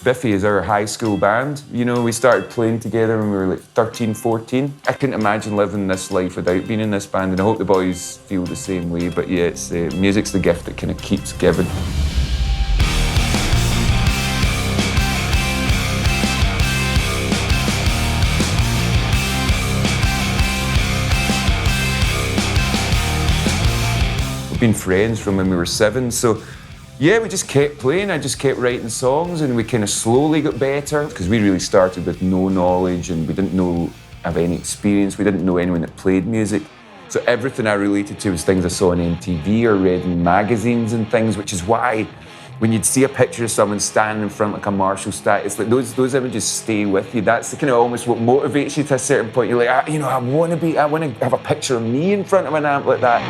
Biffy is our high school band. You know, we started playing together when we were like 13, 14. I couldn't imagine living this life without being in this band, and I hope the boys feel the same way. But yeah, it's music's the gift that kind of keeps giving. We've been friends from when we were 7, so yeah, we just kept playing. I just kept writing songs, and we kind of slowly got better because we really started with no knowledge, and we didn't have any experience. We didn't know anyone that played music. So everything I related to was things I saw on MTV or read in magazines and things, which is why when you'd see a picture of someone standing in front of like a Marshall statue, it's like those images stay with you. That's the kind of almost what motivates you to a certain point. You're like, I want to have a picture of me in front of an amp like that.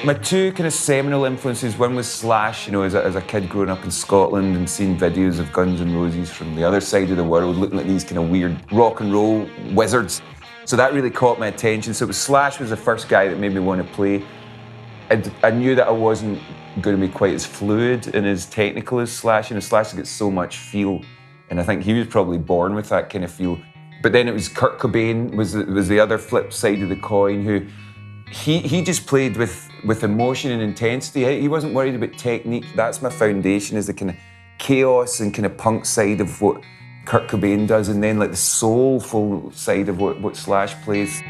My two kind of seminal influences, one was Slash, as a kid growing up in Scotland and seeing videos of Guns N' Roses from the other side of the world, looking at these kind of weird rock and roll wizards. So that really caught my attention. So Slash was the first guy that made me want to play. I knew that I wasn't going to be quite as fluid and as technical as Slash. Slash gets so much feel, and I think he was probably born with that kind of feel. But then it was Kurt Cobain was the other flip side of the coin, who he just played with emotion and intensity. He wasn't worried about technique. That's my foundation, is the kind of chaos and kind of punk side of what Kurt Cobain does, and then like the soulful side of what Slash plays.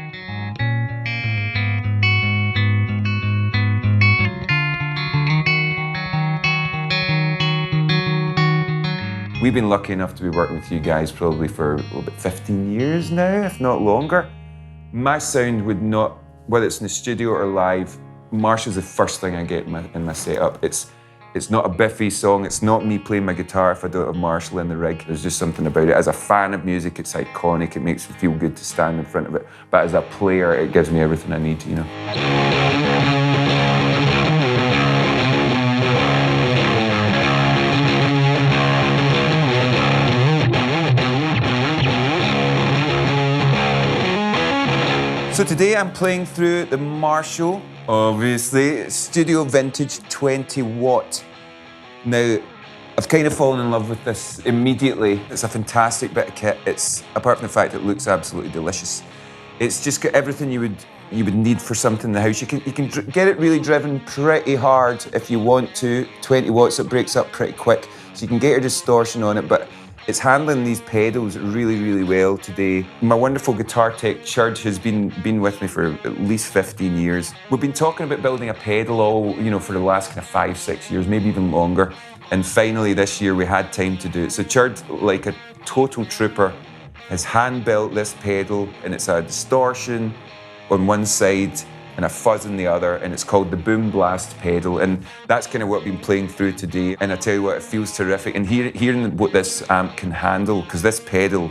We've been lucky enough to be working with you guys probably for about 15 years now, if not longer. My sound would not, whether it's in the studio or live, Marshall's the first thing I get in my setup. It's not a Biffy song, it's not me playing my guitar if I don't have Marshall in the rig. There's just something about it. As a fan of music, it's iconic, it makes me feel good to stand in front of it. But as a player, it gives me everything I need, So today I'm playing through the Marshall, obviously, Studio Vintage 20 Watt. Now, I've kind of fallen in love with this immediately. It's a fantastic bit of kit. It's, apart from the fact it looks absolutely delicious, it's just got everything you would need for something in the house. You can get it really driven pretty hard if you want to. 20 watts, it breaks up pretty quick, so you can get your distortion on it, but it's handling these pedals really, really well today. My wonderful guitar tech, Church, has been with me for at least 15 years. We've been talking about building a pedal for the last kind of 5-6 years, maybe even longer. And finally this year we had time to do it. So Church, like a total trooper, has hand-built this pedal, and it's a distortion on one side and a fuzz in the other, and it's called the Boom Blast pedal, and that's kind of what I've been playing through today. And I tell you what, it feels terrific. And hearing what this amp can handle, because this pedal,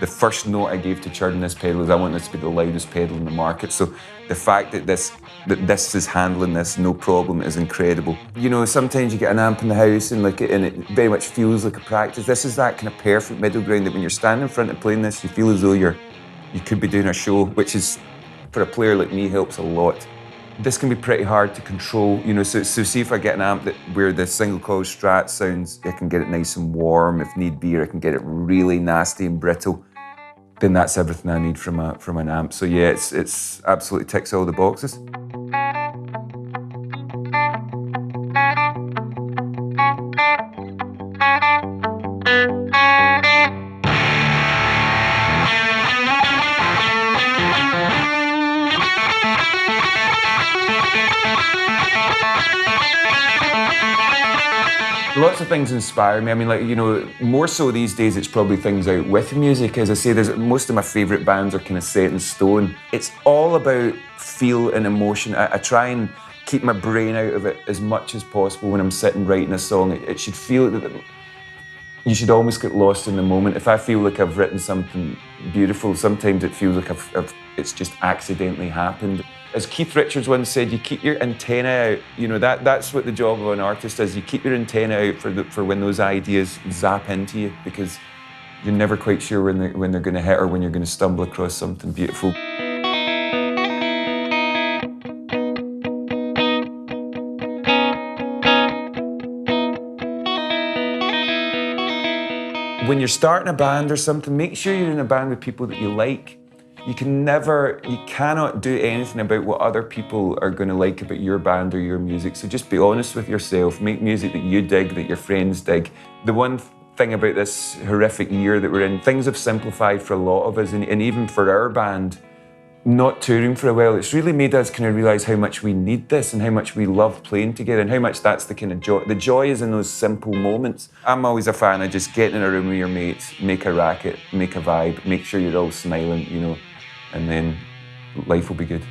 the first note I gave to Church on this pedal is I want this to be the loudest pedal in the market. So the fact that this is handling this no problem is incredible. Sometimes you get an amp in the house and it very much feels like a practice. This is that kind of perfect middle ground that when you're standing in front of playing this, you feel as though you could be doing a show, which is, for a player like me, helps a lot. This can be pretty hard to control, so see if I get an amp where the single coil Strat sounds, I can get it nice and warm if need be, or I can get it really nasty and brittle, then that's everything I need from an amp. So yeah, it's absolutely ticks all the boxes. Lots of things inspire me. More so these days, it's probably things out with music. As I say, most of my favourite bands are kind of set in stone. It's all about feel and emotion. I try and keep my brain out of it as much as possible when I'm sitting writing a song. It should feel that you should almost get lost in the moment. If I feel like I've written something beautiful, sometimes it feels like it's just accidentally happened. As Keith Richards once said, you keep your antenna out. That's what the job of an artist is. You keep your antenna out for when those ideas zap into you, because You're never quite sure when they're going to hit or when you're going to stumble across something beautiful. When you're starting a band or something, make sure you're in a band with people that you like. You cannot do anything about what other people are going to like about your band or your music. So just be honest with yourself. Make music that you dig, that your friends dig. The one thing about this horrific year that we're in, things have simplified for a lot of us, and even for our band, not touring for a while, it's really made us kind of realise how much we need this and how much we love playing together and how much that's the kind of joy. The joy is in those simple moments. I'm always a fan of just getting in a room with your mates, make a racket, make a vibe, make sure you're all smiling, you know, and then life will be good.